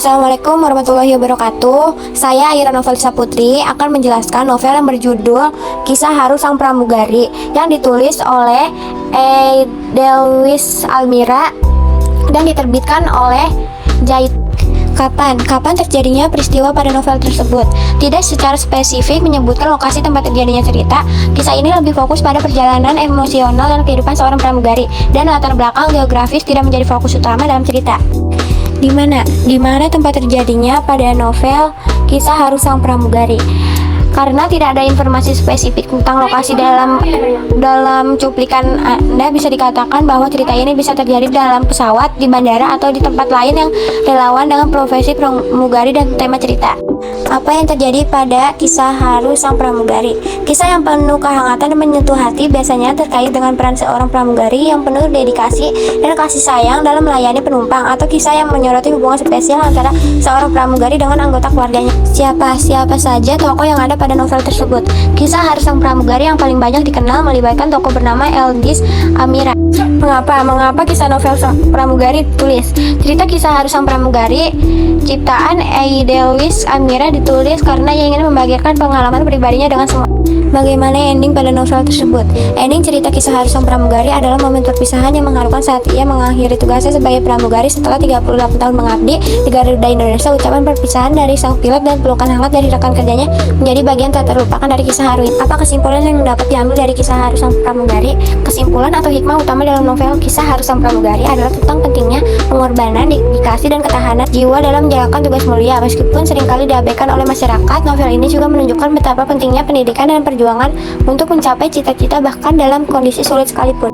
Assalamualaikum warahmatullahi wabarakatuh. Saya Aira Novelisa Putri akan menjelaskan novel yang berjudul Kisah Haru Sang Pramugari yang ditulis oleh Edelweiss Almira dan diterbitkan oleh Jait. Kapan terjadinya peristiwa pada novel tersebut? Tidak secara spesifik menyebutkan lokasi tempat terjadinya cerita. Kisah ini lebih fokus pada perjalanan emosional dan kehidupan seorang pramugari, dan latar belakang geografis tidak menjadi fokus utama dalam cerita. Di mana tempat terjadinya pada novel Kisah Haru Sang Pramugari? Karena tidak ada informasi spesifik tentang lokasi dalam cuplikan Anda, bisa dikatakan bahwa cerita ini bisa terjadi dalam pesawat, di bandara, atau di tempat lain yang relevan dengan profesi pramugari dan tema cerita. Apa yang terjadi pada Kisah Haru Sang Pramugari? Kisah yang penuh kehangatan dan menyentuh hati, biasanya terkait dengan peran seorang pramugari yang penuh dedikasi dan kasih sayang dalam melayani penumpang, atau kisah yang menyoroti hubungan spesial antara seorang pramugari dengan anggota keluarganya. Siapa saja tokoh yang ada pada novel tersebut? Kisah Haru Sang Pramugari yang paling banyak dikenal melibatkan tokoh bernama Edelweiss Almira. Mengapa kisah novel Sang Pramugari ditulis? Cerita Kisah Haru Sang Pramugari ciptaan Edelweiss Almira ditulis karena ia ingin membagikan pengalaman pribadinya dengan semua. Bagaimana ending pada novel tersebut? Ending cerita Kisah Haru Sang Pramugari adalah momen perpisahan yang mengharukan saat ia mengakhiri tugasnya sebagai pramugari setelah 38 tahun mengabdi di Garuda Indonesia. Ucapan perpisahan dari sang pilot dan pelukan hangat dari rekan kerjanya menjadi bagian tak terlupakan dari kisah Haru. Apa kesimpulan yang dapat diambil dari Kisah Haru Sang Pramugari? Kesimpulan atau hikmah utama dalam novel Kisah Haru Sang Pramugari adalah tentang pentingnya pengorbanan, dedikasi, dan ketahanan jiwa dalam menjalankan tugas mulia. Meskipun seringkali diabaikan oleh masyarakat, novel ini juga menunjukkan betapa pentingnya pendidikan dan perjuangan untuk mencapai cita-cita bahkan dalam kondisi sulit sekalipun.